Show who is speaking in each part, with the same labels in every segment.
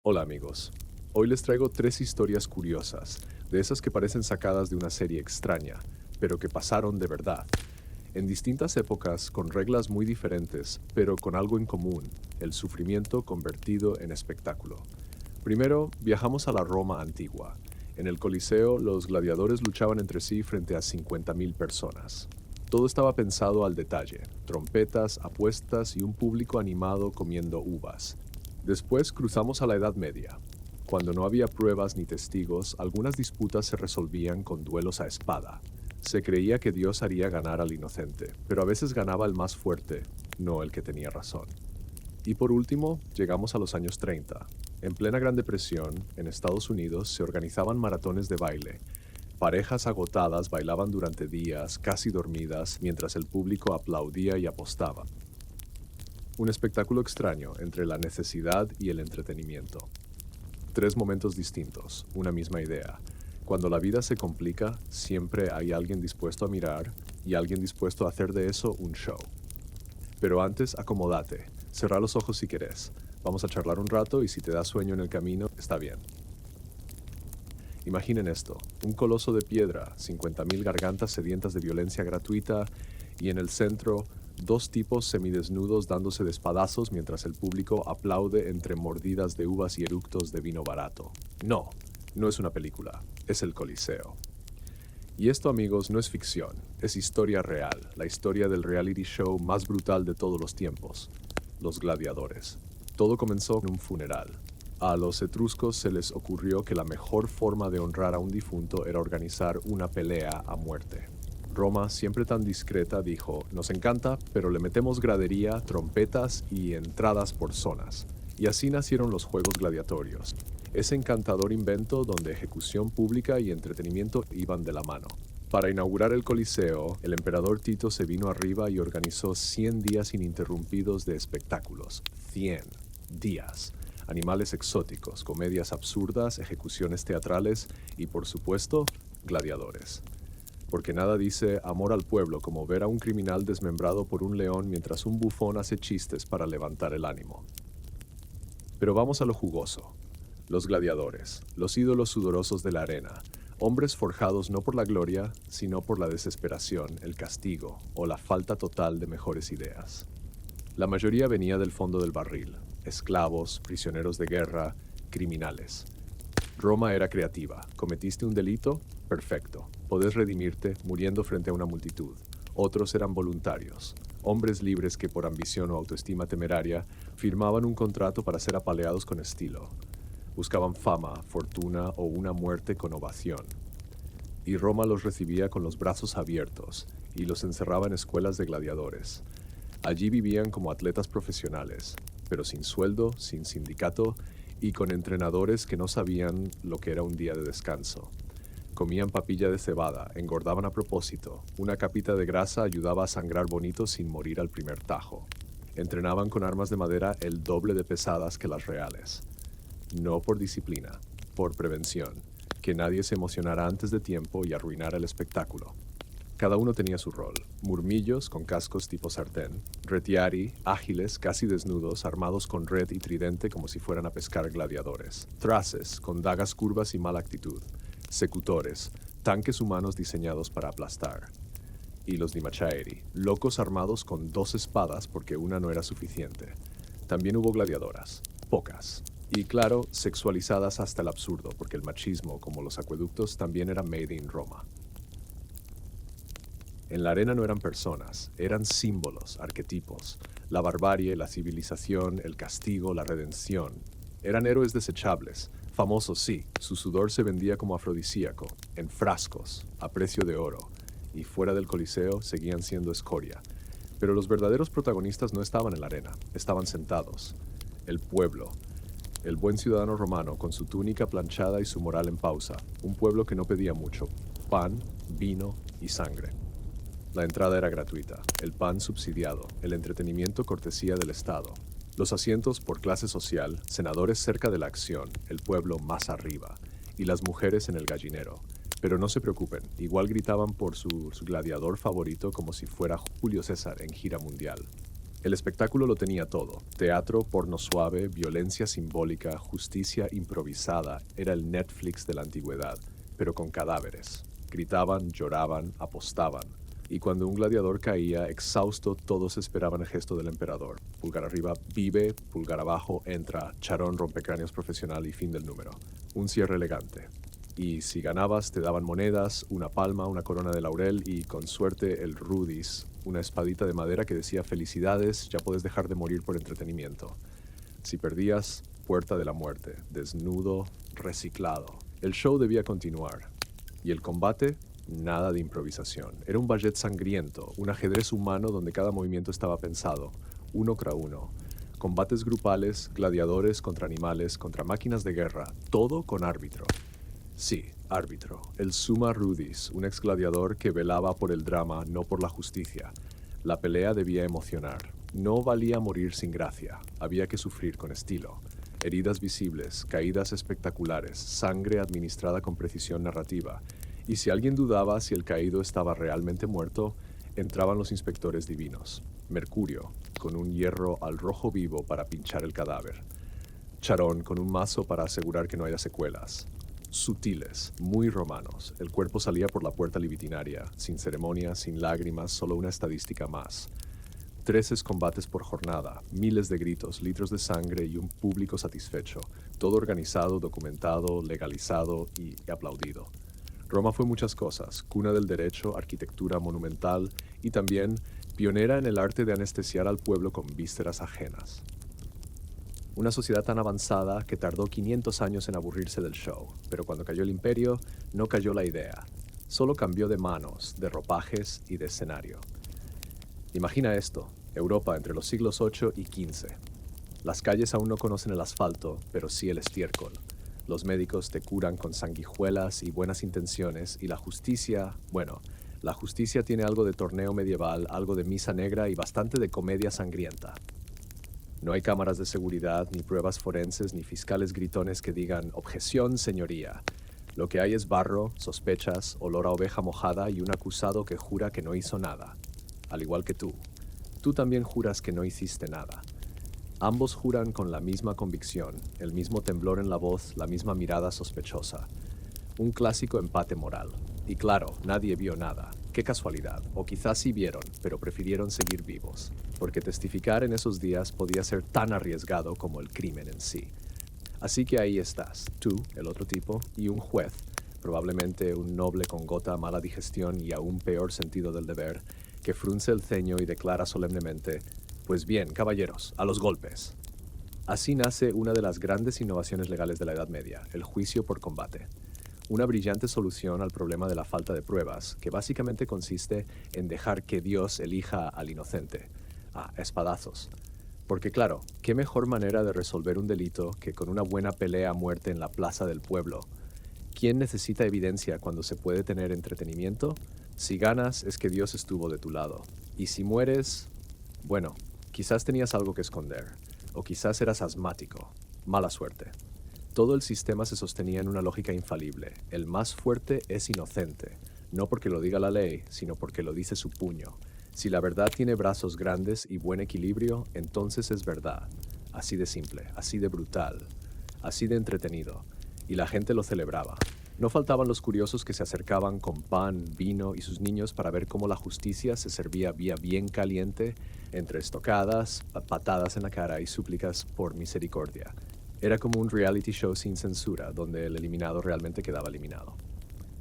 Speaker 1: Hola amigos, hoy les traigo tres historias curiosas, de esas que parecen sacadas de una serie extraña, pero que pasaron de verdad, en distintas épocas con reglas muy diferentes, pero con algo en común, el sufrimiento convertido en espectáculo. Primero, viajamos a la Roma antigua. En el Coliseo, los gladiadores luchaban entre sí frente a 50.000 personas. Todo estaba pensado al detalle, trompetas, apuestas y un público animado comiendo uvas. Después cruzamos a la Edad Media. Cuando no había pruebas ni testigos, algunas disputas se resolvían con duelos a espada. Se creía que Dios haría ganar al inocente, pero a veces ganaba el más fuerte, no el que tenía razón. Y por último, llegamos a los años 30. En plena Gran Depresión, en Estados Unidos se organizaban maratones de baile. Parejas agotadas bailaban durante días, casi dormidas, mientras el público aplaudía y apostaba. Un espectáculo extraño entre la necesidad y el entretenimiento. Tres momentos distintos, una misma idea. Cuando la vida se complica, siempre hay alguien dispuesto a mirar y alguien dispuesto a hacer de eso un show. Pero antes, acomódate. Cerrá los ojos si querés. Vamos a charlar un rato y si te da sueño en el camino, está bien. Imaginen esto, un coloso de piedra, 50.000 gargantas sedientas de violencia gratuita y en el centro, dos tipos semidesnudos dándose de espadazos mientras el público aplaude entre mordidas de uvas y eructos de vino barato. No, no es una película, es el Coliseo. Y esto, amigos, no es ficción, es historia real, la historia del reality show más brutal de todos los tiempos, Los Gladiadores. Todo comenzó en un funeral. A los etruscos se les ocurrió que la mejor forma de honrar a un difunto era organizar una pelea a muerte. Roma, siempre tan discreta, dijo, nos encanta, pero le metemos gradería, trompetas y entradas por zonas. Y así nacieron los Juegos Gladiatorios. Ese encantador invento donde ejecución pública y entretenimiento iban de la mano. Para inaugurar el Coliseo, el emperador Tito se vino arriba y organizó 100 días ininterrumpidos de espectáculos. 100 días. Animales exóticos, comedias absurdas, ejecuciones teatrales y, por supuesto, gladiadores. Porque nada dice amor al pueblo como ver a un criminal desmembrado por un león mientras un bufón hace chistes para levantar el ánimo. Pero vamos a lo jugoso. Los gladiadores, los ídolos sudorosos de la arena, hombres forjados no por la gloria, sino por la desesperación, el castigo o la falta total de mejores ideas. La mayoría venía del fondo del barril, esclavos, prisioneros de guerra, criminales. Roma era creativa. ¿Cometiste un delito? Perfecto. Podés redimirte muriendo frente a una multitud. Otros eran voluntarios, hombres libres que por ambición o autoestima temeraria firmaban un contrato para ser apaleados con estilo. Buscaban fama, fortuna o una muerte con ovación. Y Roma los recibía con los brazos abiertos y los encerraba en escuelas de gladiadores. Allí vivían como atletas profesionales, pero sin sueldo, sin sindicato y con entrenadores que no sabían lo que era un día de descanso. Comían papilla de cebada, engordaban a propósito. Una capita de grasa ayudaba a sangrar bonito sin morir al primer tajo. Entrenaban con armas de madera el doble de pesadas que las reales. No por disciplina, por prevención, que nadie se emocionara antes de tiempo y arruinara el espectáculo. Cada uno tenía su rol. Murmillos con cascos tipo sartén, retiari, ágiles, casi desnudos, armados con red y tridente como si fueran a pescar gladiadores. Traces, con dagas curvas y mala actitud. Secutores, tanques humanos diseñados para aplastar. Y los dimachaeri, locos armados con 2 espadas porque una no era suficiente. También hubo gladiadoras, pocas. Y claro, sexualizadas hasta el absurdo, porque el machismo, como los acueductos, también era made in Roma. En la arena no eran personas, eran símbolos, arquetipos. La barbarie, la civilización, el castigo, la redención. Eran héroes desechables, famosos sí, su sudor se vendía como afrodisíaco, en frascos, a precio de oro, y fuera del Coliseo seguían siendo escoria. Pero los verdaderos protagonistas no estaban en la arena, estaban sentados. El pueblo, el buen ciudadano romano con su túnica planchada y su moral en pausa, un pueblo que no pedía mucho, pan, vino y sangre. La entrada era gratuita, el pan subsidiado, el entretenimiento cortesía del Estado. Los asientos por clase social, senadores cerca de la acción, el pueblo más arriba, y las mujeres en el gallinero. Pero no se preocupen, igual gritaban por su gladiador favorito como si fuera Julio César en gira mundial. El espectáculo lo tenía todo. Teatro, porno suave, violencia simbólica, justicia improvisada. Era el Netflix de la antigüedad, pero con cadáveres. Gritaban, lloraban, apostaban. Y cuando un gladiador caía, exhausto, todos esperaban el gesto del emperador. Pulgar arriba, vive; pulgar abajo, entra; charón, rompecráneos profesional y fin del número. Un cierre elegante. Y si ganabas, te daban monedas, una palma, una corona de laurel y, con suerte, el rudis, una espadita de madera que decía felicidades, ya puedes dejar de morir por entretenimiento. Si perdías, puerta de la muerte, desnudo, reciclado. El show debía continuar. Y el combate, nada de improvisación. Era un ballet sangriento, un ajedrez humano donde cada movimiento estaba pensado, uno contra uno. Combates grupales, gladiadores contra animales, contra máquinas de guerra, todo con árbitro. Sí, árbitro, el Summa Rudis, un ex gladiador que velaba por el drama, no por la justicia. La pelea debía emocionar. No valía morir sin gracia, había que sufrir con estilo. Heridas visibles, caídas espectaculares, sangre administrada con precisión narrativa. Y si alguien dudaba si el caído estaba realmente muerto, entraban los inspectores divinos. Mercurio, con un hierro al rojo vivo para pinchar el cadáver. Charón, con un mazo para asegurar que no haya secuelas. Sutiles, muy romanos. El cuerpo salía por la puerta libitinaria, sin ceremonia, sin lágrimas, solo una estadística más. 13 combates por jornada, miles de gritos, litros de sangre y un público satisfecho. Todo organizado, documentado, legalizado y aplaudido. Roma fue muchas cosas: cuna del derecho, arquitectura monumental y también pionera en el arte de anestesiar al pueblo con vísceras ajenas. Una sociedad tan avanzada que tardó 500 años en aburrirse del show, pero cuando cayó el imperio, no cayó la idea. Solo cambió de manos, de ropajes y de escenario. Imagina esto: Europa entre los siglos VIII y XV. Las calles aún no conocen el asfalto, pero sí el estiércol. Los médicos te curan con sanguijuelas y buenas intenciones, y la justicia, bueno, la justicia tiene algo de torneo medieval, algo de misa negra y bastante de comedia sangrienta. No hay cámaras de seguridad, ni pruebas forenses, ni fiscales gritones que digan «Objeción, señoría». Lo que hay es barro, sospechas, olor a oveja mojada y un acusado que jura que no hizo nada. Al igual que tú. Tú también juras que no hiciste nada. Ambos juran con la misma convicción, el mismo temblor en la voz, la misma mirada sospechosa. Un clásico empate moral. Y claro, nadie vio nada. Qué casualidad. O quizás sí vieron, pero prefirieron seguir vivos. Porque testificar en esos días podía ser tan arriesgado como el crimen en sí. Así que ahí estás, tú, el otro tipo, y un juez, probablemente un noble con gota, mala digestión y aún peor sentido del deber, que frunce el ceño y declara solemnemente: «Pues bien, caballeros, a los golpes». Así nace una de las grandes innovaciones legales de la Edad Media, el juicio por combate. Una brillante solución al problema de la falta de pruebas, que básicamente consiste en dejar que Dios elija al inocente, a espadazos. Porque claro, ¿qué mejor manera de resolver un delito que con una buena pelea a muerte en la plaza del pueblo? ¿Quién necesita evidencia cuando se puede tener entretenimiento? Si ganas, es que Dios estuvo de tu lado. Y si mueres, bueno, quizás tenías algo que esconder, o quizás eras asmático. Mala suerte. Todo el sistema se sostenía en una lógica infalible. El más fuerte es inocente, no porque lo diga la ley, sino porque lo dice su puño. Si la verdad tiene brazos grandes y buen equilibrio, entonces es verdad. Así de simple, así de brutal, así de entretenido. Y la gente lo celebraba. No faltaban los curiosos que se acercaban con pan, vino y sus niños para ver cómo la justicia se servía bien caliente, entre estocadas, patadas en la cara y súplicas por misericordia. Era como un reality show sin censura, donde el eliminado realmente quedaba eliminado.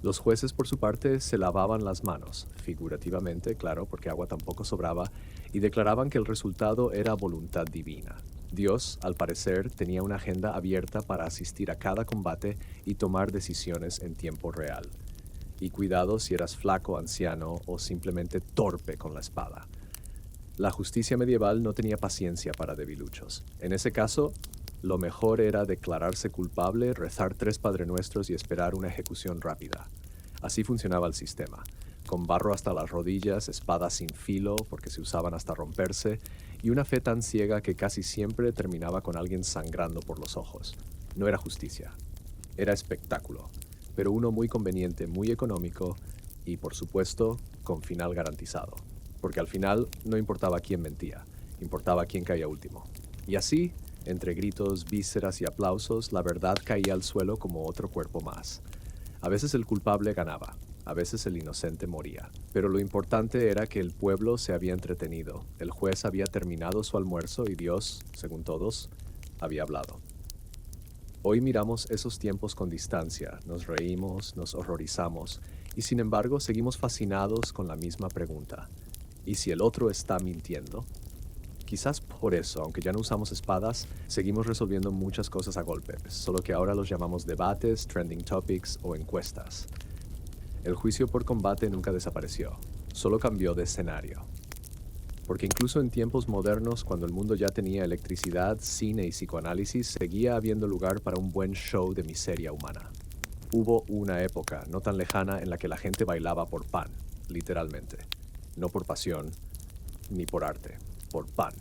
Speaker 1: Los jueces, por su parte, se lavaban las manos, figurativamente, claro, porque agua tampoco sobraba, y declaraban que el resultado era voluntad divina. Dios, al parecer, tenía una agenda abierta para asistir a cada combate y tomar decisiones en tiempo real. Y cuidado si eras flaco, anciano o simplemente torpe con la espada. La justicia medieval no tenía paciencia para debiluchos. En ese caso, lo mejor era declararse culpable, rezar 3 padrenuestros y esperar una ejecución rápida. Así funcionaba el sistema, con barro hasta las rodillas, espadas sin filo, porque se usaban hasta romperse, y una fe tan ciega que casi siempre terminaba con alguien sangrando por los ojos. No era justicia, era espectáculo, pero uno muy conveniente, muy económico y, por supuesto, con final garantizado. Porque al final no importaba quién mentía. importaba quién caía último. Y así, entre gritos, vísceras y aplausos, la verdad caía al suelo como otro cuerpo más. A veces el culpable ganaba, a veces el inocente moría. Pero lo importante era que el pueblo se había entretenido, el juez había terminado su almuerzo y Dios, según todos, había hablado. Hoy miramos esos tiempos con distancia, nos reímos, nos horrorizamos, y sin embargo seguimos fascinados con la misma pregunta. ¿Y si el otro está mintiendo? Quizás por eso, aunque ya no usamos espadas, seguimos resolviendo muchas cosas a golpes, solo que ahora los llamamos debates, trending topics o encuestas. El juicio por combate nunca desapareció, solo cambió de escenario. Porque incluso en tiempos modernos, cuando el mundo ya tenía electricidad, cine y psicoanálisis, seguía habiendo lugar para un buen show de miseria humana. Hubo una época, no tan lejana, en la que la gente bailaba por pan, literalmente. No por pasión, ni por arte, por pan.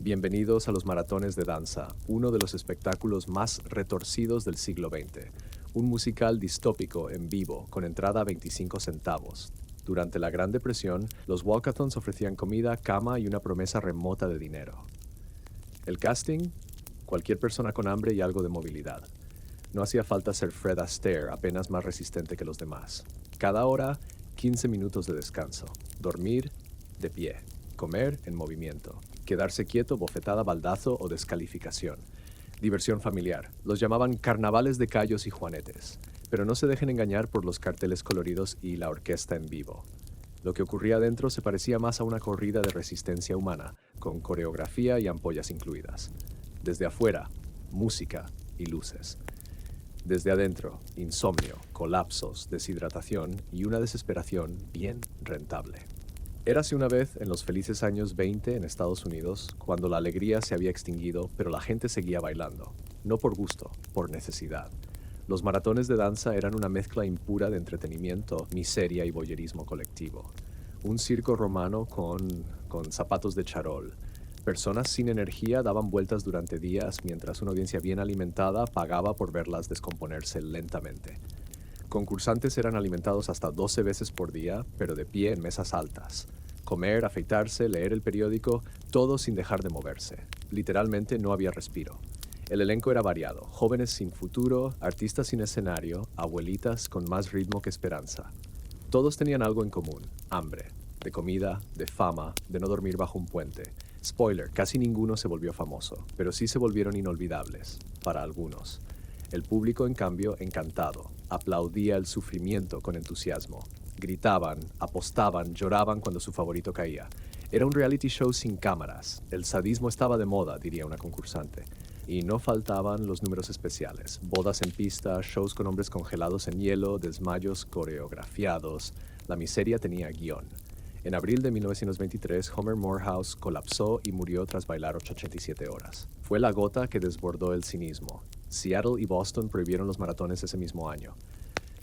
Speaker 1: Bienvenidos a los maratones de danza, uno de los espectáculos más retorcidos del siglo XX. Un musical distópico en vivo, con entrada a 25 centavos. Durante la Gran Depresión, los walkathons ofrecían comida, cama y una promesa remota de dinero. El casting, cualquier persona con hambre y algo de movilidad. No hacía falta ser Fred Astaire, apenas más resistente que los demás. Cada hora, 15 minutos de descanso. Dormir, de pie. Comer, en movimiento. Quedarse quieto, bofetada, baldazo o descalificación. Diversión familiar. Los llamaban carnavales de callos y juanetes. Pero no se dejen engañar por los carteles coloridos y la orquesta en vivo. Lo que ocurría adentro se parecía más a una corrida de resistencia humana, con coreografía y ampollas incluidas. Desde afuera, música y luces. Desde adentro, insomnio, colapsos, deshidratación y una desesperación bien rentable. Érase una vez en los felices años 20 en Estados Unidos, cuando la alegría se había extinguido, pero la gente seguía bailando. No por gusto, por necesidad. Los maratones de danza eran una mezcla impura de entretenimiento, miseria y voyerismo colectivo. Un circo romano con zapatos de charol. Personas sin energía daban vueltas durante días mientras una audiencia bien alimentada pagaba por verlas descomponerse lentamente. Concursantes eran alimentados hasta 12 veces por día, pero de pie en mesas altas. Comer, afeitarse, leer el periódico, todo sin dejar de moverse. Literalmente no había respiro. El elenco era variado, jóvenes sin futuro, artistas sin escenario, abuelitas con más ritmo que esperanza. Todos tenían algo en común, hambre, de comida, de fama, de no dormir bajo un puente. Spoiler, casi ninguno se volvió famoso, pero sí se volvieron inolvidables, para algunos. El público, en cambio, encantado, aplaudía el sufrimiento con entusiasmo. Gritaban, apostaban, lloraban cuando su favorito caía. Era un reality show sin cámaras. El sadismo estaba de moda, diría una concursante. Y no faltaban los números especiales, bodas en pista, shows con hombres congelados en hielo, desmayos coreografiados. La miseria tenía guión. En abril de 1923, Homer Morehouse colapsó y murió tras bailar 87 horas. Fue la gota que desbordó el cinismo. Seattle y Boston prohibieron los maratones ese mismo año.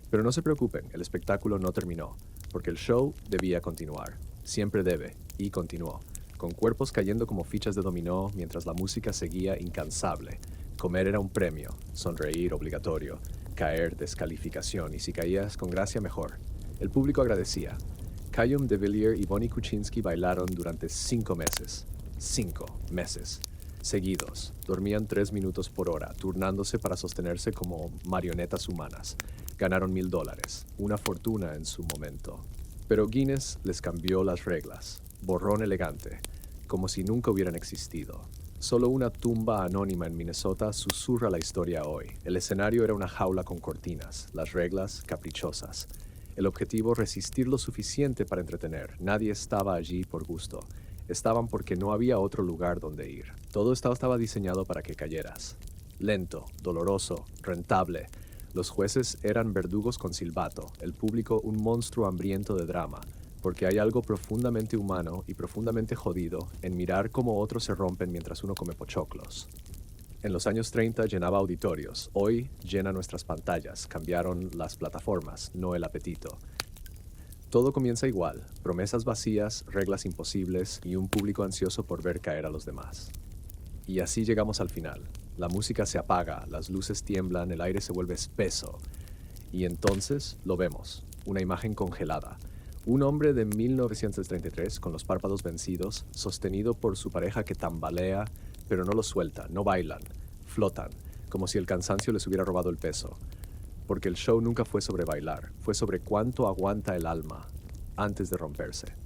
Speaker 1: Pero no se preocupen, el espectáculo no terminó, porque el show debía continuar. Siempre debe, y continuó. Con cuerpos cayendo como fichas de dominó mientras la música seguía incansable. Comer era un premio, sonreír obligatorio, caer descalificación y si caías con gracia mejor. El público agradecía. Chaim de Villiers y Bonnie Kuczynski bailaron durante 5 meses. 5 meses. Seguidos. Dormían 3 minutos por hora, turnándose para sostenerse como marionetas humanas. Ganaron $1,000, una fortuna en su momento. Pero Guinness les cambió las reglas. Borrón elegante, como si nunca hubieran existido. Solo una tumba anónima en Minnesota susurra la historia hoy. El escenario era una jaula con cortinas, las reglas caprichosas. El objetivo, resistir lo suficiente para entretener. Nadie estaba allí por gusto. Estaban porque no había otro lugar donde ir. Todo estaba diseñado para que cayeras. Lento, doloroso, rentable. Los jueces eran verdugos con silbato, el público un monstruo hambriento de drama. Porque hay algo profundamente humano y profundamente jodido en mirar cómo otros se rompen mientras uno come pochoclos. En los años 30 llenaba auditorios, hoy llena nuestras pantallas, cambiaron las plataformas, no el apetito. Todo comienza igual, promesas vacías, reglas imposibles y un público ansioso por ver caer a los demás. Y así llegamos al final. La música se apaga, las luces tiemblan, el aire se vuelve espeso. Y entonces lo vemos, una imagen congelada. Un hombre de 1933, con los párpados vencidos, sostenido por su pareja que tambalea, pero no lo suelta, no bailan, flotan, como si el cansancio les hubiera robado el peso. Porque el show nunca fue sobre bailar, fue sobre cuánto aguanta el alma antes de romperse.